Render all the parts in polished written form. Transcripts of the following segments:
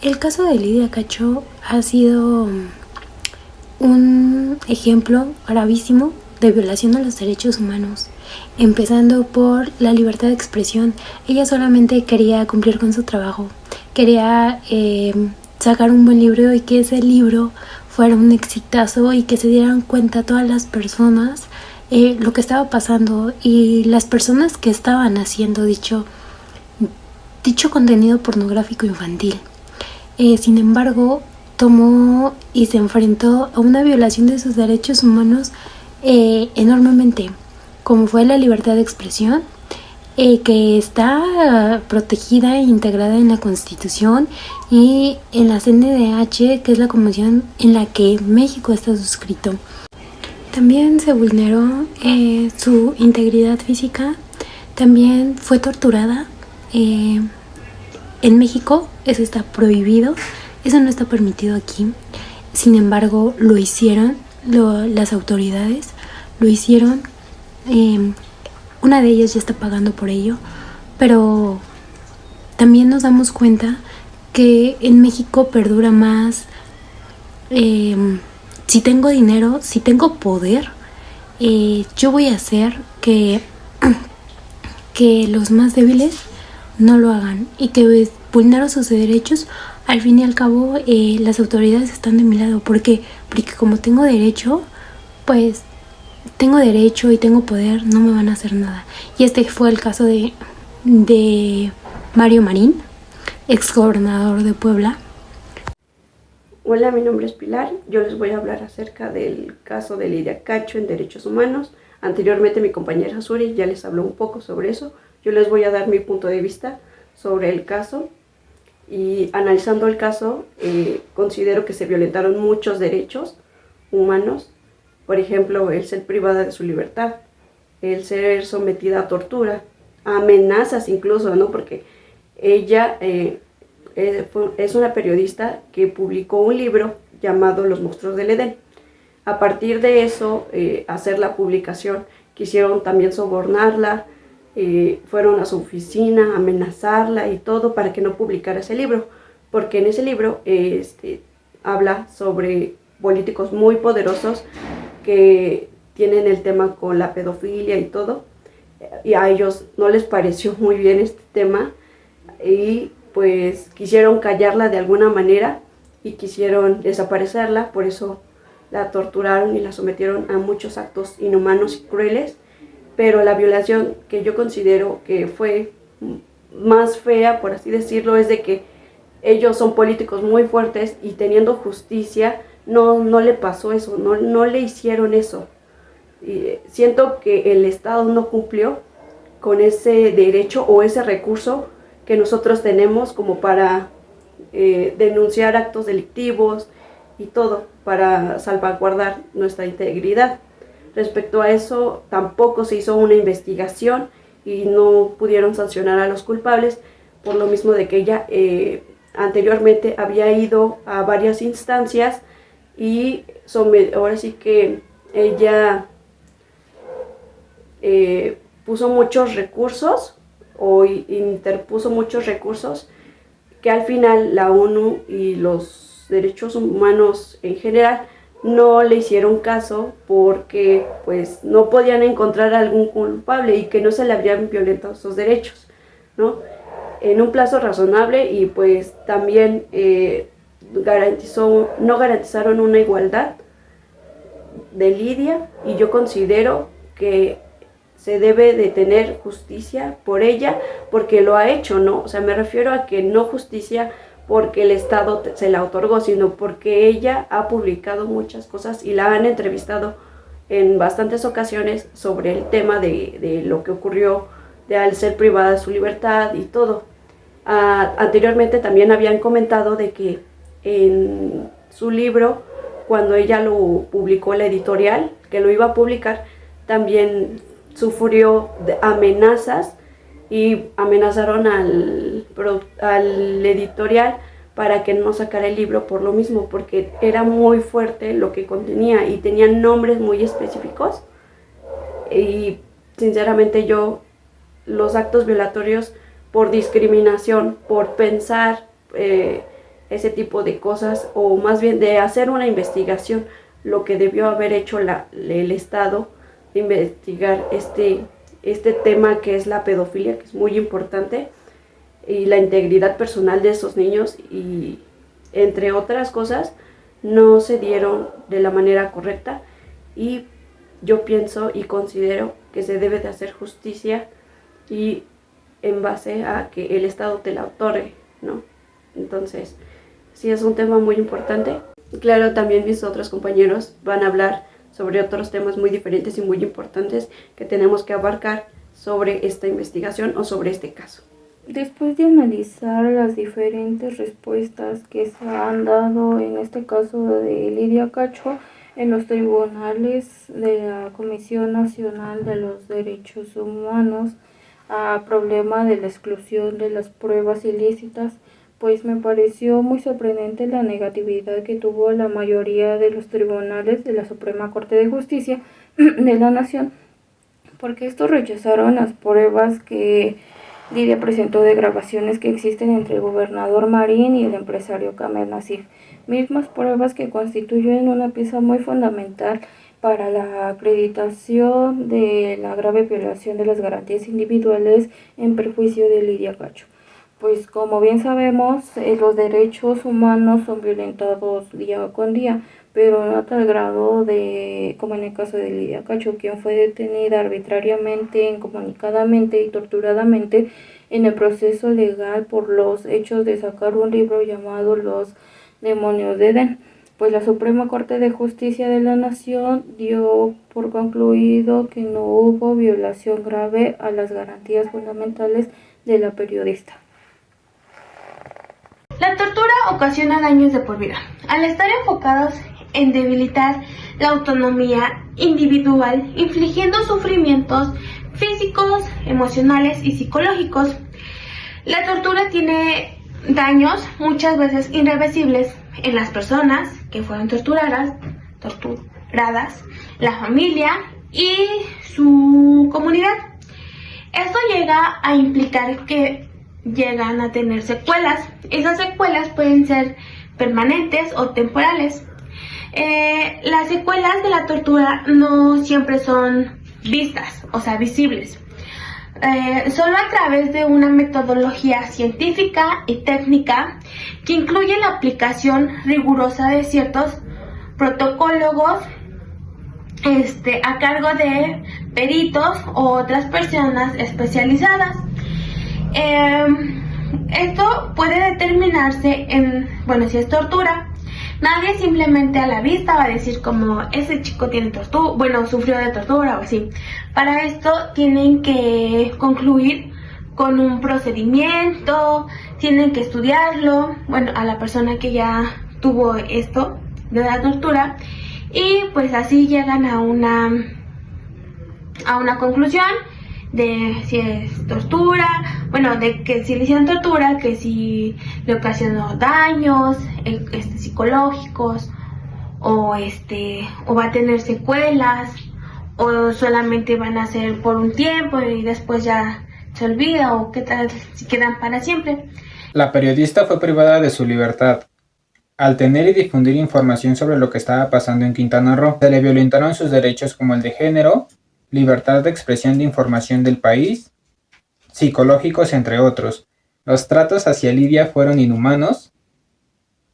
El caso de Lidia Cacho ha sido un ejemplo gravísimo de violación a los derechos humanos, empezando por la libertad de expresión. Ella solamente quería cumplir con su trabajo, quería sacar un buen libro y que ese libro fuera un exitazo y que se dieran cuenta todas las personas lo que estaba pasando y las personas que estaban haciendo dicho contenido pornográfico infantil. Sin embargo, tomó y se enfrentó a una violación de sus derechos humanos enormemente, como fue la libertad de expresión, que está protegida e integrada en la Constitución y en la CNDH, que es la convención en la que México está suscrito. También se vulneró su integridad física, también fue torturada. En México eso está prohibido, eso no está permitido aquí. Sin embargo, lo hicieron, las autoridades lo hicieron. Una de ellas ya está pagando por ello, pero también nos damos cuenta que en México perdura más. Si tengo dinero, si tengo poder, yo voy a hacer que los más débiles no lo hagan y que vulnero sus derechos. Al fin y al cabo, las autoridades están de mi lado. Porque como tengo derecho, pues tengo derecho y tengo poder, no me van a hacer nada. Y este fue el caso de Mario Marín, exgobernador de Puebla. Hola, mi nombre es Pilar. Yo les voy a hablar acerca del caso de Lidia Cacho en derechos humanos. Anteriormente mi compañera Suri ya les habló un poco sobre eso. Yo les voy a dar mi punto de vista sobre el caso. Y analizando el caso, considero que se violentaron muchos derechos humanos. Por ejemplo, el ser privada de su libertad, el ser sometida a tortura, a amenazas incluso, ¿no? Porque ella es una periodista que publicó un libro llamado Los monstruos del Edén. A partir de eso, hacer la publicación, quisieron también sobornarla, fueron a su oficina, amenazarla y todo para que no publicara ese libro, porque en ese libro habla sobre políticos muy poderosos que tienen el tema con la pedofilia y todo, y a ellos no les pareció muy bien este tema y pues quisieron callarla de alguna manera y quisieron desaparecerla. Por eso la torturaron y la sometieron a muchos actos inhumanos y crueles. Pero la violación que yo considero que fue más fea, por así decirlo, es de que ellos son políticos muy fuertes y teniendo justicia no le pasó eso, no le hicieron eso. Y siento que el Estado no cumplió con ese derecho o ese recurso que nosotros tenemos como para denunciar actos delictivos y todo, para salvaguardar nuestra integridad. Respecto a eso, tampoco se hizo una investigación y no pudieron sancionar a los culpables, por lo mismo de que ella anteriormente había ido a varias instancias y ahora sí que ella puso muchos recursos o interpuso muchos recursos que al final la ONU y los derechos humanos en general no le hicieron caso porque pues no podían encontrar a algún culpable y que no se le habrían violentado sus derechos, ¿no? En un plazo razonable y pues también no garantizaron una igualdad de Lidia y yo considero que se debe de tener justicia por ella porque lo ha hecho, ¿no? O sea, me refiero a que no justicia porque el Estado se la otorgó, sino porque ella ha publicado muchas cosas y la han entrevistado en bastantes ocasiones sobre el tema de lo que ocurrió al ser privada de su libertad y todo. Anteriormente también habían comentado de que en su libro, cuando ella lo publicó la editorial, que lo iba a publicar, también sufrió amenazas y amenazaron al editorial para que no sacara el libro por lo mismo, porque era muy fuerte lo que contenía y tenía nombres muy específicos y sinceramente los actos violatorios por discriminación, por pensar ese tipo de cosas, o más bien de hacer una investigación, lo que debió haber hecho el Estado, de investigar este tema que es la pedofilia, que es muy importante, y la integridad personal de esos niños, y entre otras cosas, no se dieron de la manera correcta, y yo pienso y considero que se debe de hacer justicia y en base a que el Estado te la otorgue, ¿no? Entonces, sí es un tema muy importante. Claro, también mis otros compañeros van a hablar sobre otros temas muy diferentes y muy importantes que tenemos que abarcar sobre esta investigación o sobre este caso. Después de analizar las diferentes respuestas que se han dado en este caso de Lidia Cacho en los tribunales de la Comisión Nacional de los Derechos Humanos a problema de la exclusión de las pruebas ilícitas, pues me pareció muy sorprendente la negatividad que tuvo la mayoría de los tribunales de la Suprema Corte de Justicia de la Nación, porque estos rechazaron las pruebas que Lidia presentó de grabaciones que existen entre el gobernador Marín y el empresario Kamer Nassif, mismas pruebas que constituyen una pieza muy fundamental para la acreditación de la grave violación de las garantías individuales en perjuicio de Lidia Cacho. Pues como bien sabemos, los derechos humanos son violentados día con día, pero no a tal grado como en el caso de Lidia Cacho, quien fue detenida arbitrariamente, incomunicadamente y torturadamente en el proceso legal por los hechos de sacar un libro llamado Los Demonios de Edén. Pues la Suprema Corte de Justicia de la Nación dio por concluido que no hubo violación grave a las garantías fundamentales de la periodista. La tortura ocasiona daños de por vida, al estar enfocados en debilitar la autonomía individual, infligiendo sufrimientos físicos, emocionales y psicológicos. La tortura tiene daños muchas veces irreversibles en las personas que fueron torturadas, la familia y su comunidad. Esto llega a implicar que llegan a tener secuelas. Esas secuelas pueden ser permanentes o temporales. Las secuelas de la tortura no siempre son vistas, o sea, visibles. Solo a través de una metodología científica y técnica que incluye la aplicación rigurosa de ciertos protocolos a cargo de peritos u otras personas especializadas. Esto puede determinarse si es tortura. Nadie simplemente a la vista va a decir como ese chico tiene sufrió de tortura o así. Para esto tienen que concluir con un procedimiento, tienen que estudiarlo, a la persona que ya tuvo esto de la tortura, y pues así llegan a una conclusión de si es tortura, de que si le hicieron tortura, que si le ocasionó daños psicológicos o va a tener secuelas, o solamente van a ser por un tiempo y después ya se olvida, o qué tal si quedan para siempre. La periodista fue privada de su libertad. Al tener y difundir información sobre lo que estaba pasando en Quintana Roo, se le violentaron sus derechos como el de género, libertad de expresión de información del país, psicológicos, entre otros. Los tratos hacia Lidia fueron inhumanos,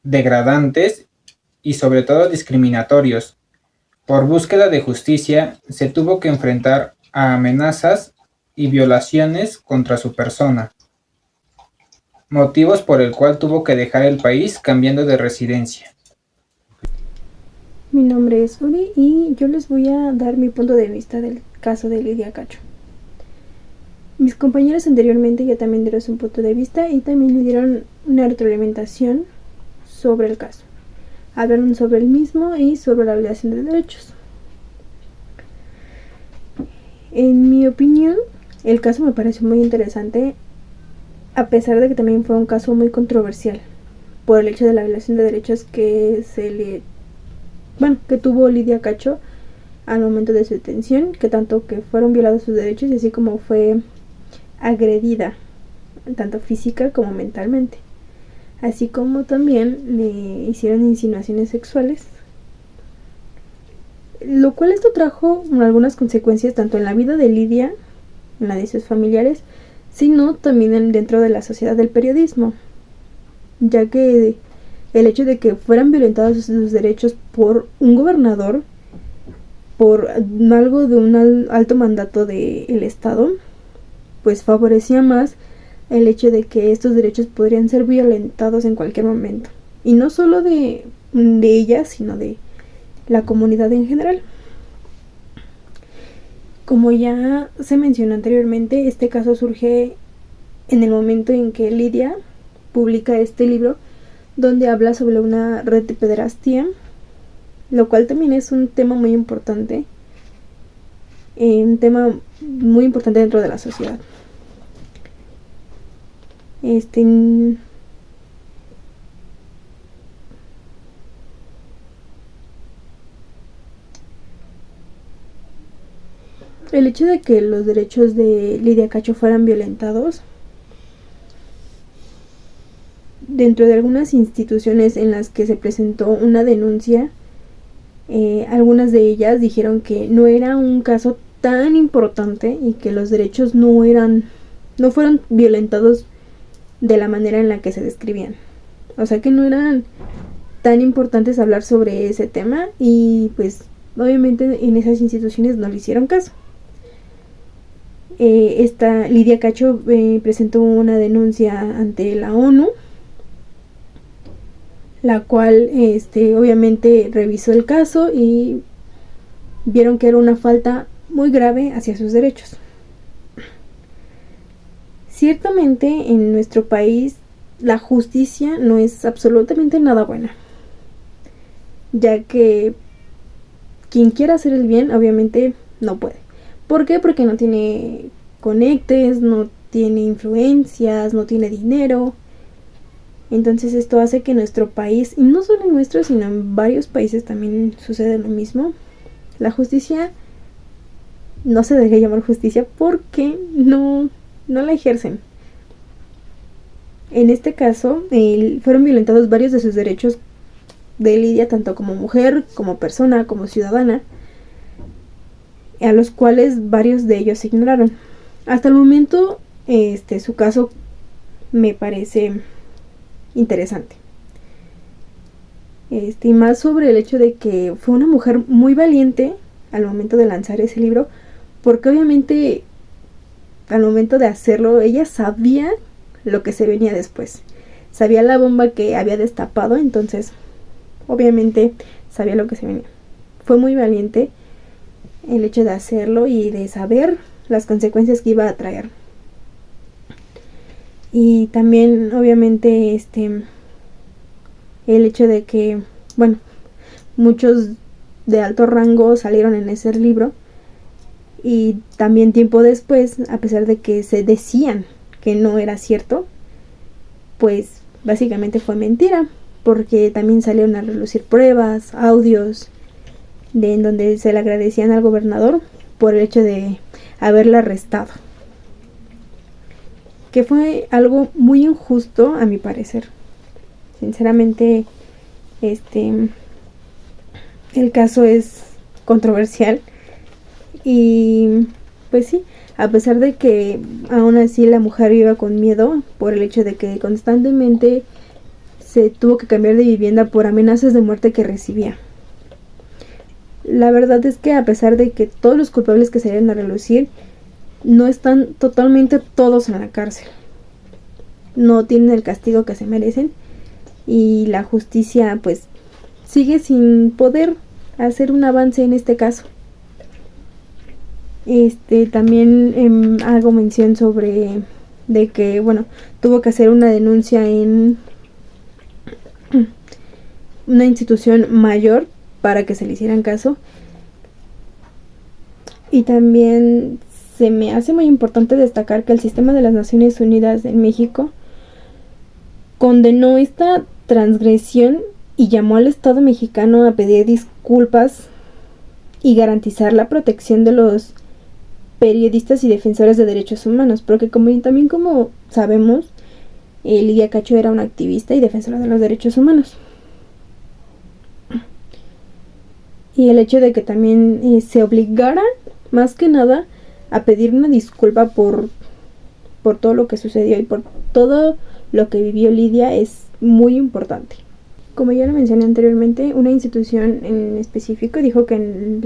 degradantes y sobre todo discriminatorios. Por búsqueda de justicia, se tuvo que enfrentar a amenazas y violaciones contra su persona, motivos por el cual tuvo que dejar el país cambiando de residencia. Mi nombre es Uri y yo les voy a dar mi punto de vista del caso de Lidia Cacho. Mis compañeros anteriormente ya también dieron su punto de vista y también le dieron una retroalimentación sobre el caso. Hablaron sobre el mismo y sobre la violación de derechos. En mi opinión, el caso me pareció muy interesante, a pesar de que también fue un caso muy controversial por el hecho de la violación de derechos que tuvo Lidia Cacho al momento de su detención, que tanto que fueron violados sus derechos y así como fue agredida, tanto física como mentalmente. así como también le hicieron insinuaciones sexuales, lo cual esto trajo algunas consecuencias tanto en la vida de Lidia, en la de sus familiares, sino también dentro de la sociedad del periodismo, ya que el hecho de que fueran violentados sus derechos por un gobernador, por algo de un alto mandato del Estado, pues favorecía más el hecho de que estos derechos podrían ser violentados en cualquier momento. Y no solo de ella, sino de la comunidad en general. Como ya se mencionó anteriormente, este caso surge en el momento en que Lidia publica este libro donde habla sobre una red de pederastía, lo cual también es un tema muy importante, dentro de la sociedad. El hecho de que los derechos de Lidia Cacho fueran violentados dentro de algunas instituciones en las que se presentó una denuncia, algunas de ellas dijeron que no era un caso tan importante y que los derechos no fueron violentados de la manera en la que se describían. O sea que no eran tan importantes hablar sobre ese tema y pues obviamente en esas instituciones no le hicieron caso. Esta Lidia Cacho presentó una denuncia ante la ONU, la cual obviamente revisó el caso y vieron que era una falta muy grave hacia sus derechos. Ciertamente en nuestro país la justicia no es absolutamente nada buena, ya que quien quiera hacer el bien obviamente no puede. ¿Por qué? Porque no tiene conectes, no tiene influencias, no tiene dinero. Entonces esto hace que nuestro país, y no solo en nuestro, sino en varios países también sucede lo mismo, la justicia no se deja llamar justicia porque no la ejercen. En este caso fueron violentados varios de sus derechos de Lidia, tanto como mujer, como persona, como ciudadana, a los cuales varios de ellos se ignoraron. Hasta el momento su caso me parece interesante. Y más sobre el hecho de que fue una mujer muy valiente al momento de lanzar ese libro, porque obviamente al momento de hacerlo ella sabía lo que se venía después, sabía la bomba que había destapado, entonces obviamente sabía lo que se venía. Fue muy valiente el hecho de hacerlo y de saber las consecuencias que iba a traer. Y también obviamente el hecho de que, bueno, muchos de alto rango salieron en ese libro, y también tiempo después, a pesar de que se decían que no era cierto, pues básicamente fue mentira, porque también salieron a relucir pruebas, audios, en donde se le agradecían al gobernador por el hecho de haberla arrestado, que fue algo muy injusto a mi parecer. Sinceramente, el caso es controversial y pues sí, a pesar de que aún así la mujer iba con miedo por el hecho de que constantemente se tuvo que cambiar de vivienda por amenazas de muerte que recibía. La verdad es que a pesar de que todos los culpables que salieron a relucir no están totalmente todos en la cárcel, no tienen el castigo que se merecen, y la justicia pues sigue sin poder hacer un avance en este caso. También hago mención sobre de que, bueno, tuvo que hacer una denuncia en una institución mayor para que se le hicieran caso. Y también se me hace muy importante destacar que el sistema de las Naciones Unidas en México condenó esta transgresión y llamó al Estado mexicano a pedir disculpas y garantizar la protección de los periodistas y defensores de derechos humanos, porque como sabemos, Lidia Cacho era una activista y defensora de los derechos humanos. Y el hecho de que también se obligara, más que nada, a pedir una disculpa por todo lo que sucedió y por todo lo que vivió Lidia es muy importante. Como ya lo mencioné anteriormente, una institución en específico dijo que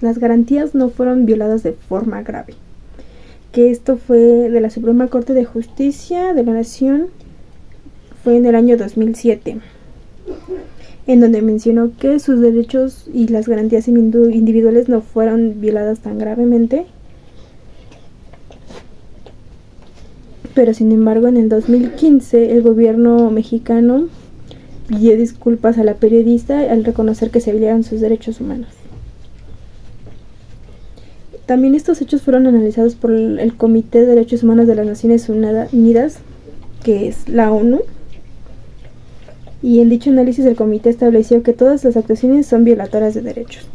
las garantías no fueron violadas de forma grave. Que esto fue de la Suprema Corte de Justicia de la Nación, fue en el año 2007, en donde mencionó que sus derechos y las garantías individuales no fueron violadas tan gravemente. Pero sin embargo, en el 2015 el gobierno mexicano pidió disculpas a la periodista al reconocer que se violaron sus derechos humanos. También estos hechos fueron analizados por el Comité de Derechos Humanos de las Naciones Unidas, que es la ONU, y en dicho análisis el comité estableció que todas las actuaciones son violatorias de derechos.